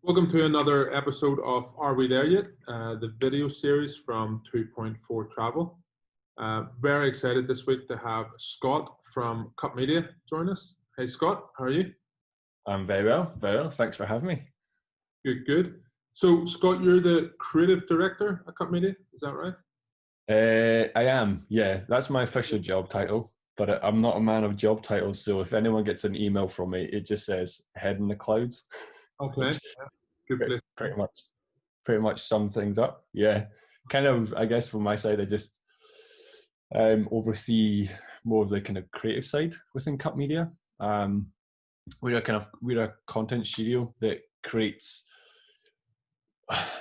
Welcome to another episode of Are We There Yet? The video series from 2.4 Travel. Very excited this week to have Scott from Cup Media join us. Hey Scott, how are you? I'm very well, very well. Thanks for having me. Good, good. So Scott, you're the creative director at Cup Media, is that right? I am, yeah. That's my official job title, but I'm not a man of job titles. So if anyone gets an email from me, it just says "head in the clouds," Okay, which yeah, good pretty, place. pretty much, pretty much sums things up. Yeah, kind of. I guess from my side, I just oversee more of the kind of creative side within Cup Media. Um, we're a content studio that creates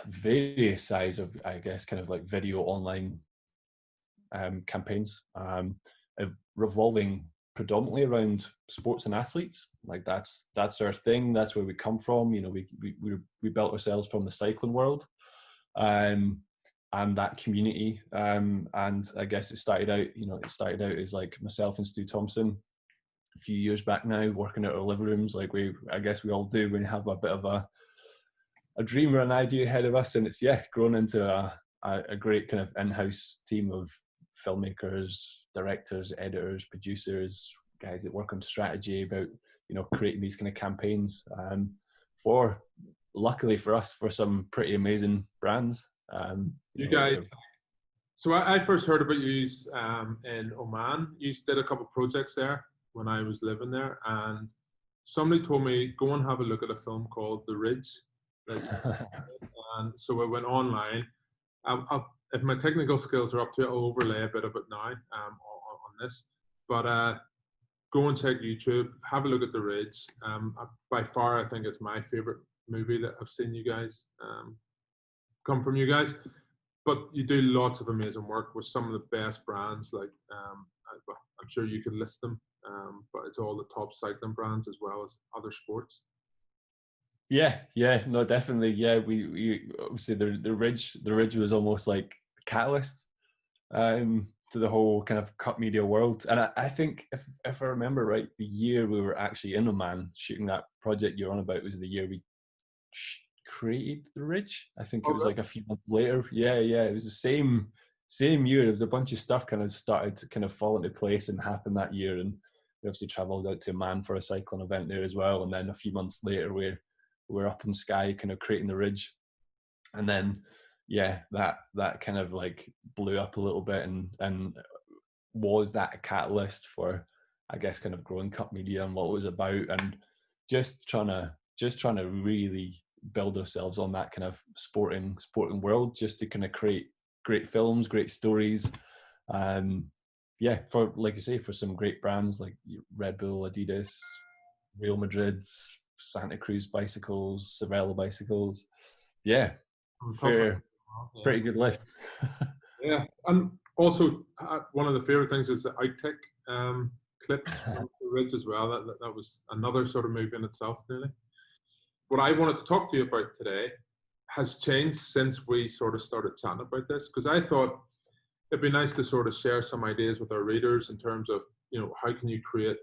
various size of, I guess, kind of like video online campaigns, revolving predominantly around sports and athletes. Like that's our thing. That's where we come from. You know, we built ourselves from the cycling world, and that community. And I guess it started out. You know, it started out as like myself and Stu Thompson a few years back now, working at our living rooms, like I guess we all do when you have a bit of a dream or an idea ahead of us, and it's grown into a great kind of in-house team of filmmakers, directors, editors, producers, guys that work on strategy about creating these kind of campaigns for, luckily for us, for some pretty amazing brands. You guys, so I first heard about you in Oman. You did a couple of projects there when I was living there, and somebody told me go and have a look at a film called The Ridge. And so I went online. If my technical skills are up to it, I'll overlay a bit of it now on this. But go and check YouTube, have a look at The Ridge. By far, I think it's my favorite movie that I've seen you guys come from you guys. But you do lots of amazing work with some of the best brands. Like I'm sure you could list them, but it's all the top cycling brands as well as other sports. Yeah, no, definitely. Yeah, we obviously the ridge was almost like a catalyst to the whole kind of Cup Media world. And I think if I remember right, the year we were actually in Oman shooting that project you're on about was the year we created the ridge. I think it was like a few months later. Yeah, it was the same year. There was a bunch of stuff kind of started to kind of fall into place and happen that year, and we obviously travelled out to Oman for a cycling event there as well. And then a few months later, we're up in Skye kind of creating the ridge, and then that kind of like blew up a little bit, and was that a catalyst for, I guess, kind of growing Cup Media and what it was about, and just trying to really build ourselves on that kind of sporting world, just to kind of create great films, great stories. For, like you say, for some great brands like Red Bull, Adidas, Real Madrid, Santa Cruz bicycles, Cervelo bicycles. Yeah, pretty good list. Yeah, and also one of the favorite things is the outtake clips from The Ridge as well. That was another sort of movie in itself, really. What I wanted to talk to you about today has changed since we sort of started chatting about this, because I thought it'd be nice to sort of share some ideas with our readers in terms of, how can you create,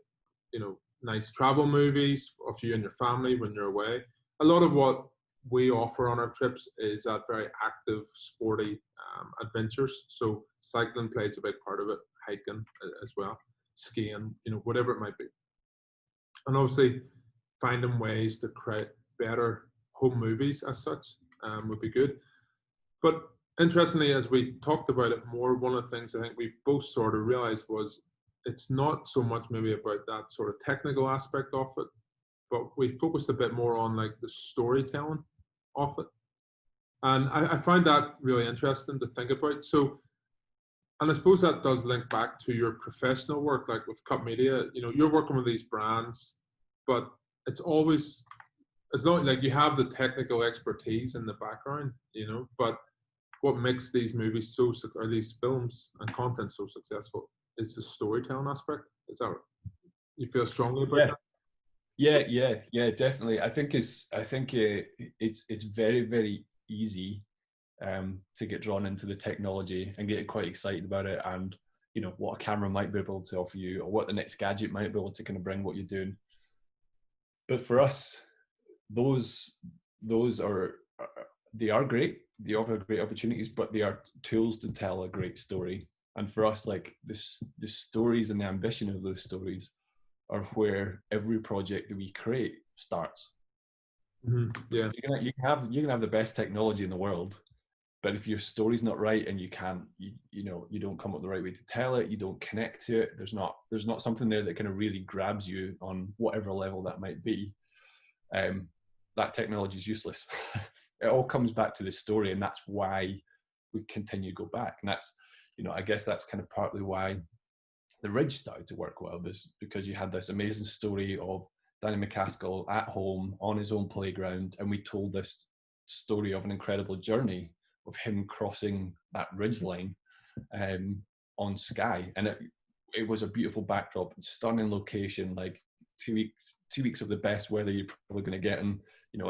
nice travel movies of you and your family when you're away. A lot of what we offer on our trips is that very active, sporty adventures. So cycling plays a big part of it, hiking as well, skiing, whatever it might be. And obviously, finding ways to create better home movies as such would be good. But interestingly, as we talked about it more, one of the things I think we both sort of realized was it's not so much maybe about that sort of technical aspect of it, but we focused a bit more on like the storytelling of it. And I find that really interesting to think about. So, and I suppose that does link back to your professional work, like with Cup Media. You're working with these brands, but it's always, it's not like you have the technical expertise in the background, but what makes these movies or these films and content so successful is the storytelling aspect. Is that right? You feel strongly about that? Yeah, definitely. I think it's very, very easy to get drawn into the technology and get quite excited about it, and what a camera might be able to offer you, or what the next gadget might be able to kind of bring what you're doing. But for us, those those they are great. They offer great opportunities, but they are tools to tell a great story. And for us, like the stories and the ambition of those stories are where every project that we create starts. Yeah. You can have the best technology in the world, but if your story's not right and you can't, you don't come up with the right way to tell it, you don't connect to it, there's not something there that kind of really grabs you on whatever level that might be, that technology is useless. It all comes back to the story, and that's why we continue to go back. And that's, I guess that's kind of partly why the Ridge started to work well, is because you had this amazing story of Danny McCaskill at home on his own playground, and we told this story of an incredible journey of him crossing that ridge line on Skye, and it was a beautiful backdrop, stunning location, like 2 weeks of the best weather you're probably going to get in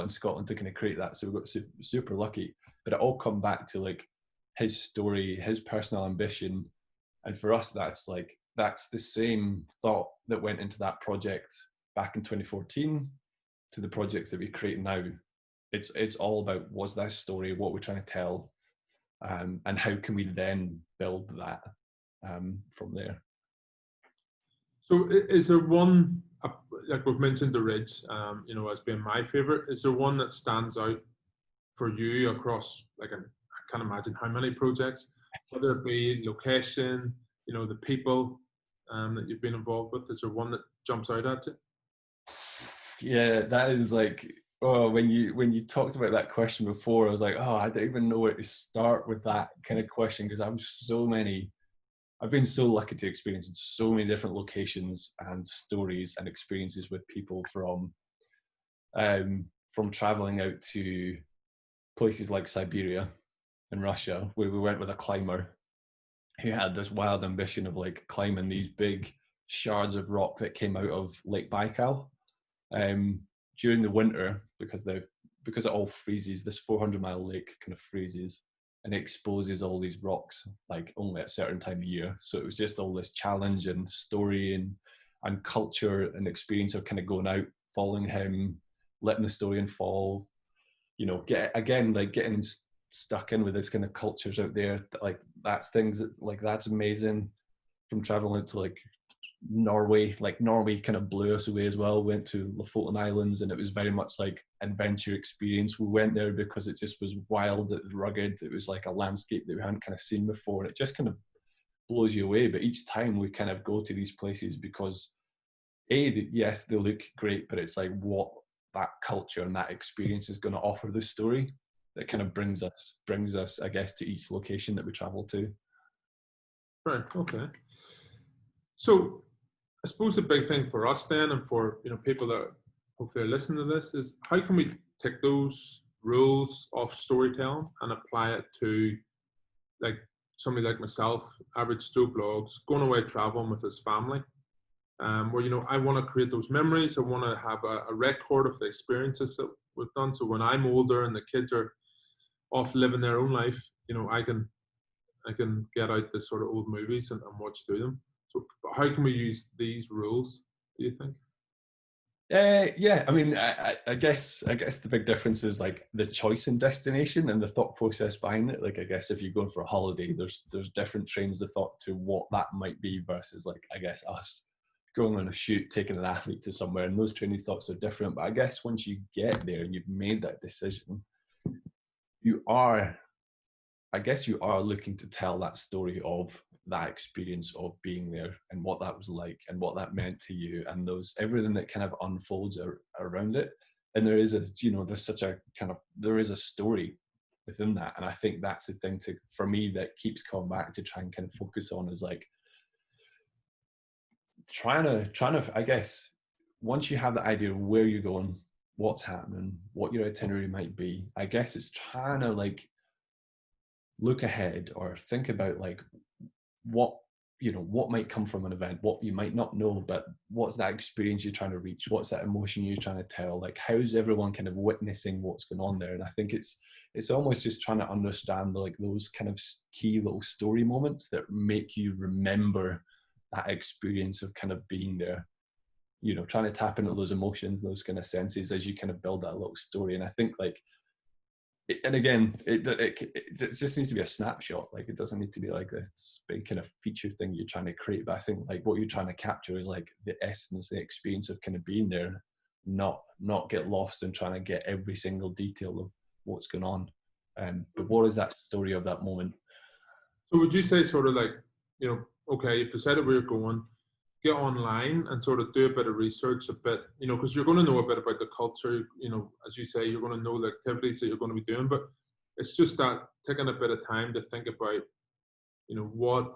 Scotland to kind of create that. So we got super lucky, but it all come back to like his story, his personal ambition, and for us that's the same thought that went into that project back in 2014 to the projects that we create now. It's all about, what's that story, what we're trying to tell, and how can we then build that from there. So is there one, like we've mentioned the Ridge, as being my favorite, is there one that stands out for you across, like, I can't imagine how many projects, whether it be location, the people that you've been involved with? Is there one that jumps out at you? Yeah, that is like, oh, when you talked about that question before, I was like, oh, I don't even know where to start with that kind of question, because I've been so lucky to experience in so many different locations and stories and experiences with people from traveling out to places like Siberia and Russia, where we went with a climber who had this wild ambition of like climbing these big shards of rock that came out of Lake Baikal during the winter, because it all freezes. This 400-mile lake kind of freezes, and it exposes all these rocks like only at a certain time of year. So it was just all this challenge and story and culture and experience of kind of going out, following him, letting the story unfold, getting stuck in with this kind of cultures out there. Like that's amazing. From traveling to like Norway kind of blew us away as well. Went to Lofoten Islands, and it was very much like adventure experience. We went there because it just was wild, it was rugged, it was like a landscape that we hadn't kind of seen before, and it just kind of blows you away. But each time we kind of go to these places because yes, they look great, but it's like what that culture and that experience is going to offer the story that kind of brings us, I guess, to each location that we travel to. Right. Okay. So I suppose the big thing for us then, and for people that hopefully are listening to this, is how can we take those rules of storytelling and apply it to, like, somebody like myself, average Joe Bloggs, going away traveling with his family, where I want to create those memories. I want to have a record of the experiences that we've done. So when I'm older and the kids are off living their own life, I can get out the sort of old movies and watch through them. So how can we use these rules, do you think? Yeah, I mean, I guess the big difference is like the choice and destination and the thought process behind it. Like, I guess if you're going for a holiday, there's different trains of thought to what that might be versus, like, I guess us going on a shoot, taking an athlete to somewhere, and those training thoughts are different. But I guess once you get there and you've made that decision, you are looking to tell that story of that experience of being there and what that was like and what that meant to you, and everything that kind of unfolds around it. And there is a story within that. And I think that's the thing for me that keeps coming back to try and kind of focus on, is like trying to, I guess, once you have the idea of where you're going, what's happening, what your itinerary might be, I guess it's trying to like look ahead or think about like what might come from an event, what you might not know, but what's that experience you're trying to reach, what's that emotion you're trying to tell, like how's everyone kind of witnessing what's going on there. And I think it's almost just trying to understand like those kind of key little story moments that make you remember that experience of kind of being there. you know, trying to tap into those emotions, those kind of senses as you kind of build that little story. And I think like, and again, it just needs to be a snapshot. Like it doesn't need to be like this big kind of feature thing you're trying to create. But I think like what you're trying to capture is like the essence, the experience of kind of being there, not get lost in trying to get every single detail of what's going on. But what is that story of that moment? So would you say sort of like, you know, okay, you've decided where you're going, get online and sort of do a bit of research, a bit, you know, because you're going to know a bit about the culture, you know, as you say, you're going to know the activities that you're going to be doing, but it's just that taking a bit of time to think about, you know, what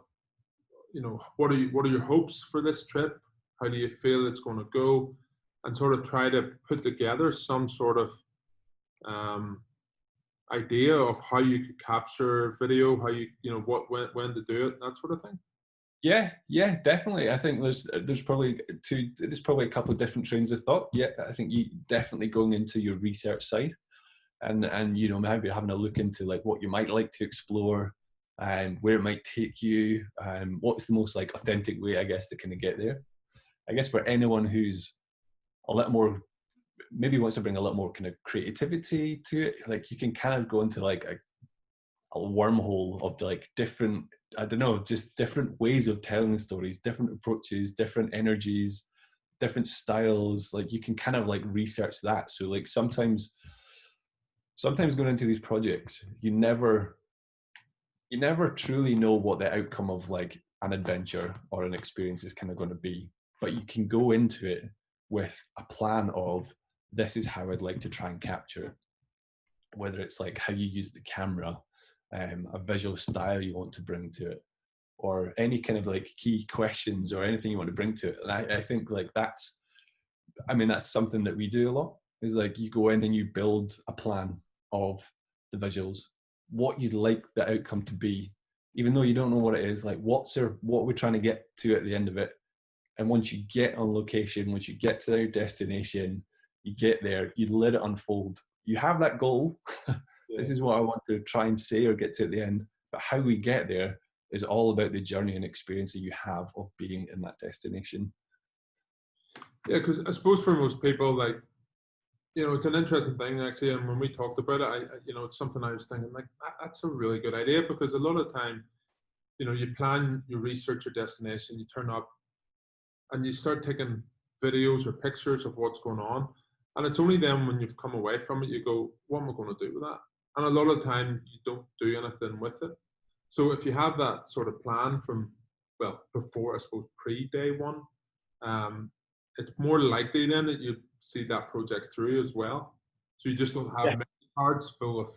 are your hopes for this trip? How do you feel it's going to go? And sort of try to put together some sort of idea of how you could capture video, how you know, when to do it, that sort of thing. Yeah, definitely. I think there's probably a couple of different trains of thought. Yeah, I think you definitely going into your research side, and you know, maybe having a look into like what you might like to explore, and where it might take you, and what's the most like authentic way, I guess, to kind of get there. I guess for anyone who's a little more, maybe wants to bring a little more kind of creativity to it, like you can kind of go into like a wormhole of like different, I don't know, just different ways of telling stories, different approaches, different energies, different styles. Like you can kind of like research that. So like sometimes going into these projects, you never truly know what the outcome of like an adventure or an experience is kind of going to be, but you can go into it with a plan of, this is how I'd like to try and capture it. Whether it's like how you use the camera, a visual style you want to bring to it, or any kind of like key questions or anything you want to bring to it. And I think like that's something that we do a lot, is like you go in and you build a plan of the visuals, what you'd like the outcome to be, even though you don't know what it is, like what we're trying to get to at the end of it. And once you get on location, once you get to your destination, you get there, you let it unfold. You have that goal. This is what I want to try and say or get to at the end. But how we get there is all about the journey and experience that you have of being in that destination. Yeah, because I suppose for most people, like, you know, it's an interesting thing actually. And when we talked about it, you know, it's something I was thinking like, that's a really good idea, because a lot of time, you know, you plan, you research your destination, you turn up and you start taking videos or pictures of what's going on. And it's only then when you've come away from it, you go, what am I going to do with that? And a lot of the time you don't do anything with it. So if you have that sort of plan from, well, before, I suppose, pre-day one, it's more likely then that you see that project through as well. So you just don't have many cards full of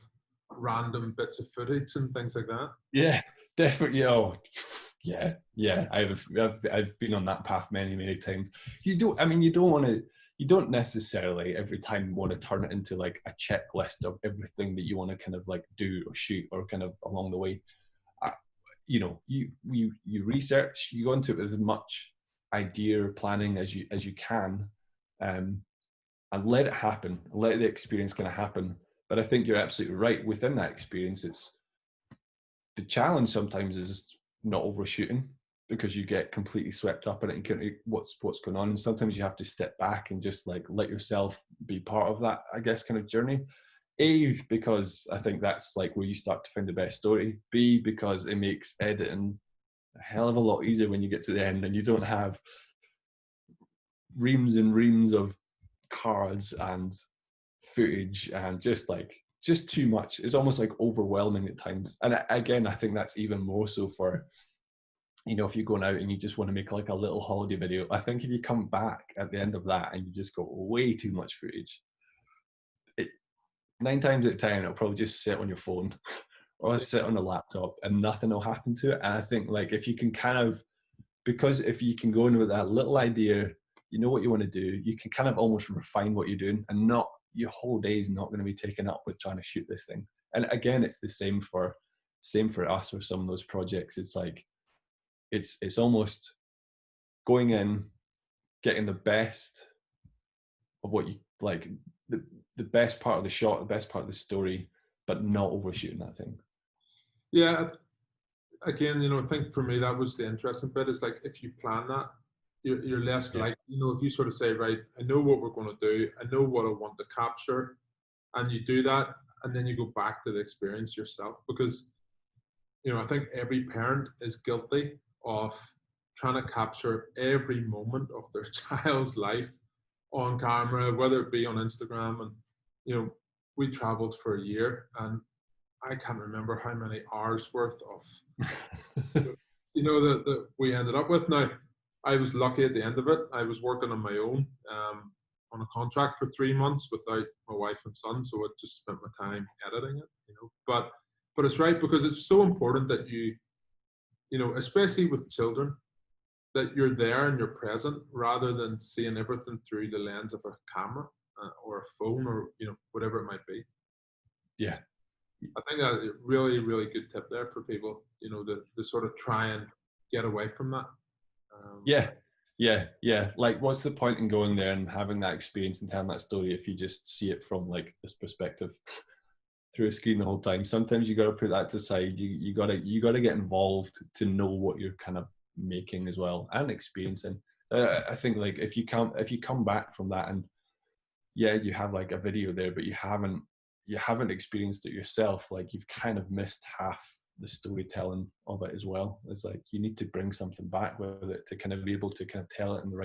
random bits of footage and things like that. Yeah, definitely. Oh, yeah. I've been on that path many times. You don't necessarily every time want to turn it into like a checklist of everything that you want to kind of like do or shoot or kind of along the way. You know, you research, you go into it with as much idea or planning as you can, and let it happen, let the experience kind of happen. But I think you're absolutely right. Within that experience, it's the challenge sometimes is not overshooting, because you get completely swept up in it and can't what's going on. And sometimes you have to step back and just like let yourself be part of that, I guess, kind of journey. A, because I think that's like where you start to find the best story. B, because it makes editing a hell of a lot easier when you get to the end and you don't have reams and reams of cards and footage and just too much. It's almost like overwhelming at times. And again, I think that's even more so for, you know, if you're going out and you just want to make like a little holiday video. I think if you come back at the end of that and you just got way too much footage, 9 times out of 10 it'll probably just sit on your phone or sit on a laptop and nothing will happen to it. And I think like if you can kind of, because if you can go in with that little idea, you know what you want to do, you can kind of almost refine what you're doing, and not your whole day is not going to be taken up with trying to shoot this thing. And again, it's the same for us with some of those projects. It's like it's almost going in, getting the best of what you like, the best part of the shot, the best part of the story, but not overshooting that thing. Yeah, again, you know, I think for me that was the interesting bit, is like if you plan that, you're less Yeah. like, you know, if you sort of say, right, I know what we're going to do, I know what I want to capture, and you do that, and then you go back to the experience yourself. Because, you know, I think every parent is guilty of trying to capture every moment of their child's life on camera, whether it be on Instagram. And, you know, we traveled for a year, and I can't remember how many hours worth of, you know, that we ended up with. Now, I was lucky at the end of it. I was working on my own, on a contract for 3 months without my wife and son, so I just spent my time editing it, you know. But it's right, because it's so important that you know, especially with children, that you're there and you're present, rather than seeing everything through the lens of a camera, or a phone, or, you know, whatever it might be. Yeah. I think that's a really, really good tip there for people, you know, to sort of try and get away from that. Yeah. Yeah. Yeah. Like, what's the point in going there and having that experience and telling that story if you just see it from like this perspective through a screen the whole time? Sometimes you got to put that to side. You got to get involved to know what you're kind of making as well and experiencing. I think like if you come back from that and yeah, you have like a video there, but you haven't experienced it yourself, like you've kind of missed half the storytelling of it as well. It's like you need to bring something back with it to kind of be able to kind of tell it in the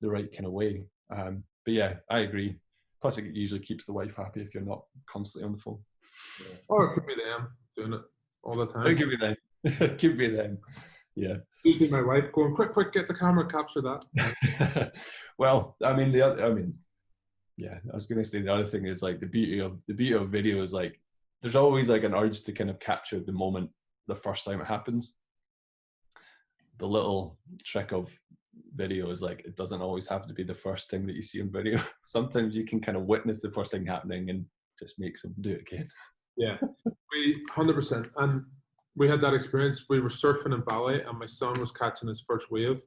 right kind of way. But yeah, I agree. Plus, it usually keeps the wife happy if you're not constantly on the phone. Or it could be them doing it all the time. It could be them. It could be them. Yeah. Usually my wife going, quick, quick, get the camera, capture that. Well, yeah, I was going to say the other thing is like the beauty of video is like there's always like an urge to kind of capture the moment the first time it happens. The little trick of video is like it doesn't always have to be the first thing that you see on video. Sometimes you can kind of witness the first thing happening and just make someone do it again. Yeah, we 100%. And we had that experience. We were surfing in Bali, and my son was catching his first wave,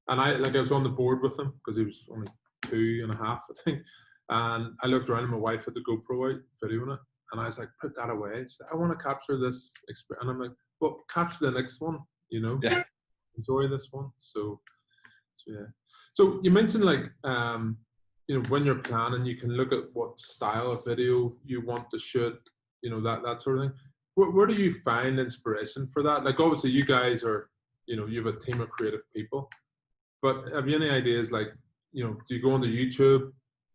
and I was on the board with him because he was only 2.5, I think. And I looked around, and my wife had the GoPro out videoing it, and I was like, "Put that away." She said, "I want to capture this experience," and I'm like, "Well, capture the next one. You know, Yeah. enjoy this one." So yeah. So you mentioned like, you know, when you're planning, you can look at what style of video you want to shoot, you know, that sort of thing. Where do you find inspiration for that? Like, obviously you guys are, you know, you have a team of creative people, but have you any ideas, like, you know, do you go onto YouTube,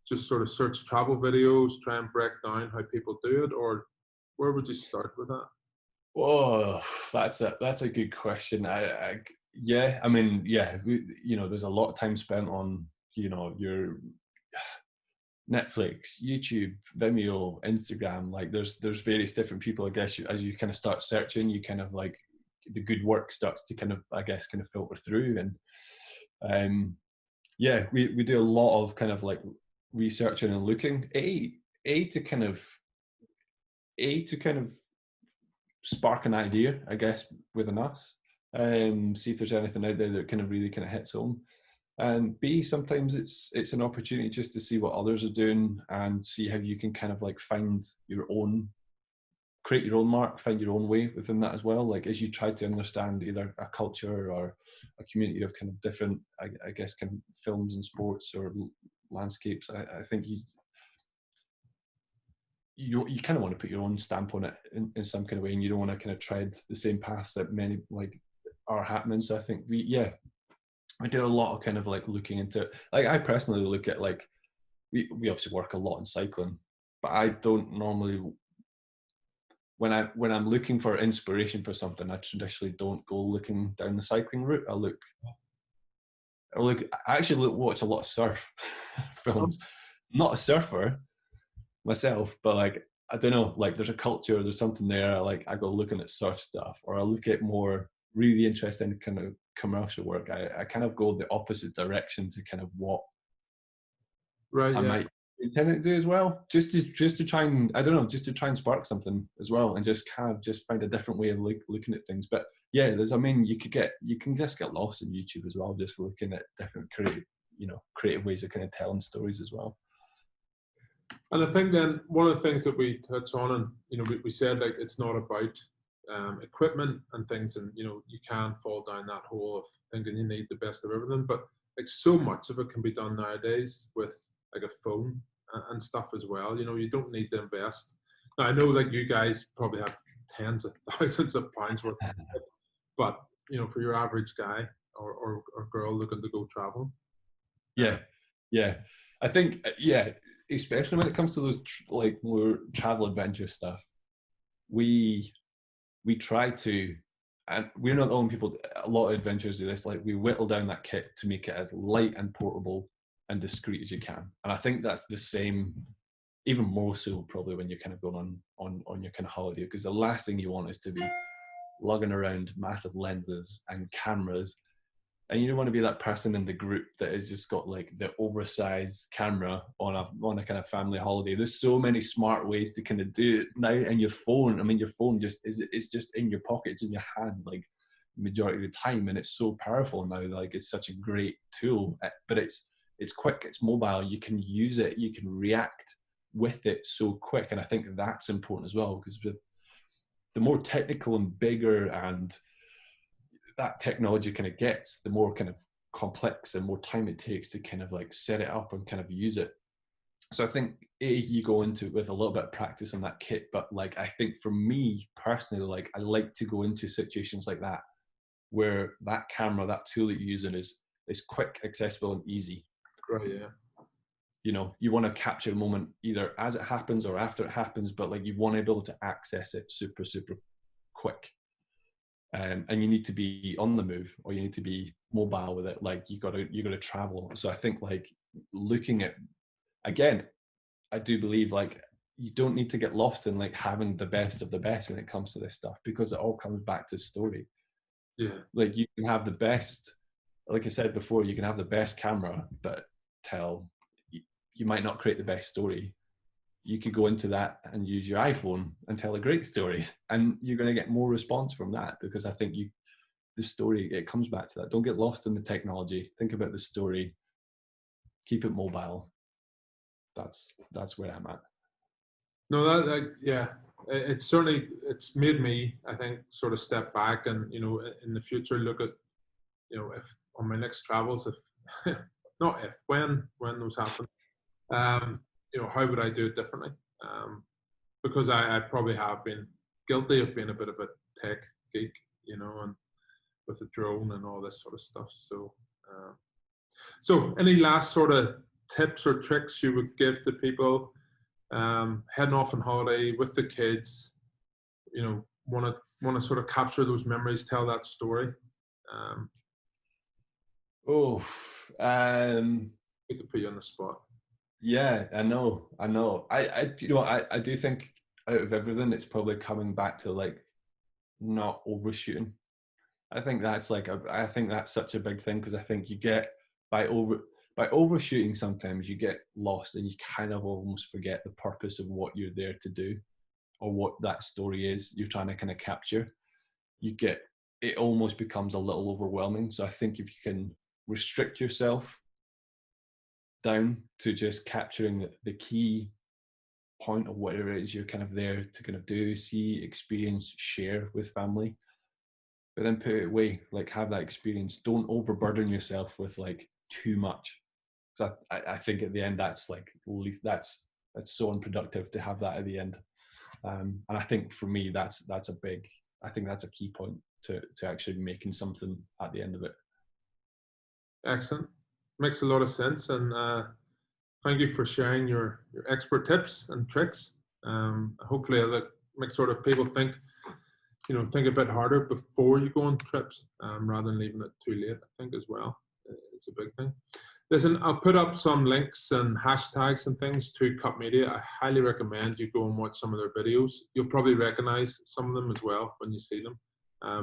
just sort of search travel videos, try and break down how people do it, or where would you start with that? Oh, that's a good question. Yeah, I mean, yeah, you know, there's a lot of time spent on, you know, your Netflix, YouTube, Vimeo, Instagram. Like there's various different people. I guess as you kind of start searching, you kind of like the good work starts to kind of, I guess, kind of filter through. And yeah, we do a lot of kind of like researching and looking to kind of spark an idea, I guess, within us. See if there's anything out there that kind of really kind of hits home. And B, sometimes it's an opportunity just to see what others are doing and see how you can kind of like create your own mark, find your own way within that as well. Like as you try to understand either a culture or a community of kind of different, I guess, kind of films and sports or landscapes, I think you kind of want to put your own stamp on it in some kind of way, and you don't want to kind of tread the same paths that many like are happening. So I think we do a lot of kind of like looking into it. Like I personally look at like we obviously work a lot in cycling, but I don't normally when I'm looking for inspiration for something, I traditionally don't go looking down the cycling route. I actually watch a lot of surf films. I'm not a surfer myself, but like I don't know, like there's a culture, there's something there. Like I go looking at surf stuff, or I look at more really interesting kind of commercial work. I kind of go the opposite direction to kind of what Right. I Yeah. might intend to do as well, just to try and I don't know, just to try and spark something as well, and just kind of just find a different way of looking at things. But yeah, I mean, you can just get lost in YouTube as well, just looking at different creative ways of kind of telling stories as well. And I think then one of the things that we touch on, and you know, we said like it's not about equipment and things, and you know, you can fall down that hole of thinking you need the best of everything. But like so much of it can be done nowadays with like a phone and stuff as well. You know, you don't need to invest. Now, I know like you guys probably have tens of thousands of pounds worth of it, but you know, for your average guy or girl looking to go travel. Yeah, yeah. I think, yeah, especially when it comes to those like more travel adventure stuff, we try to, and we're not the only people. A lot of adventurers do this. Like we whittle down that kit to make it as light and portable and discreet as you can. And I think that's the same, even more so probably when you're kind of going on your kind of holiday, because the last thing you want is to be lugging around massive lenses and cameras, and you don't want to be that person in the group that has just got like the oversized camera on a kind of family holiday. There's so many smart ways to kind of do it now. And your phone, I mean, your phone just is just in your pocket, it's in your hand like majority of the time, and it's so powerful now. Like it's such a great tool, but it's quick, it's mobile, you can use it, you can react with it so quick. And I think that's important as well, because with the more technical and bigger and that technology kind of gets, the more kind of complex and more time it takes to kind of like set it up and kind of use it. So I think you go into it with a little bit of practice on that kit, but like I think for me personally, like I like to go into situations like that where that camera, that tool that you're using is quick, accessible, and easy. Right. Yeah. You know, you want to capture a moment either as it happens or after it happens, but like you want to be able to access it super, super quick. And you need to be on the move, or you need to be mobile with it. Like you got to travel. So I think like looking at, again, I do believe like you don't need to get lost in like having the best of the best when it comes to this stuff, because it all comes back to story. Yeah. Like you can have the best, like I said before, you can have the best camera, but you might not create the best story. You could go into that and use your iPhone and tell a great story, and you're going to get more response from that, because I think the story, it comes back to that. Don't get lost in the technology. Think about the story. Keep it mobile. That's where I'm at. No, that yeah, it's certainly, it's made me, I think, sort of step back and, you know, in the future look at, you know, if on my next travels, if not if, when those happen, you know, how would I do it differently? Because I probably have been guilty of being a bit of a tech geek, you know, and with the drone and all this sort of stuff. So, so any last sort of tips or tricks you would give to people heading off on holiday with the kids? You know, want to sort of capture those memories, tell that story. Good to put you on the spot. Yeah, I know. You know, I do think out of everything, it's probably coming back to like not overshooting. I think that's such a big thing, because I think you get by overshooting, sometimes you get lost and you kind of almost forget the purpose of what you're there to do, or what that story is you're trying to kind of capture. It almost becomes a little overwhelming. So I think if you can restrict yourself down to just capturing the key point of whatever it is you're kind of there to kind of do, see, experience, share with family, but then put it away, like have that experience. Don't overburden yourself with like too much. So I think at the end, that's like, that's so unproductive to have that at the end. And I think for me, that's a key point to actually making something at the end of it. Excellent. Makes a lot of sense. And thank you for sharing your expert tips and tricks. Hopefully that makes sort of people think a bit harder before you go on trips, rather than leaving it too late, I think, as well. It's a big thing. Listen, I'll put up some links and hashtags and things to Cut Media. I highly recommend you go and watch some of their videos. You'll probably recognize some of them as well when you see them,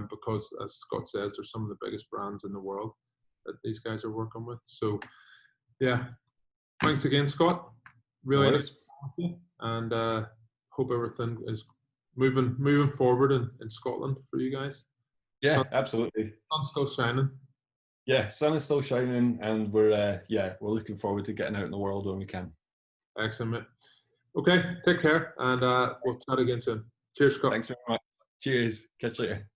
because as Scott says, they're some of the biggest brands in the world that these guys are working with. So yeah, thanks again, Scott. Really nice to talk to you, and hope everything is moving forward in Scotland for you guys. Yeah, absolutely. Sun's still shining. Yeah, sun is still shining, and we're looking forward to getting out in the world when we can. Excellent, mate. Okay, take care, and we'll chat again soon. Cheers, Scott. Thanks very much. Cheers. Catch you later.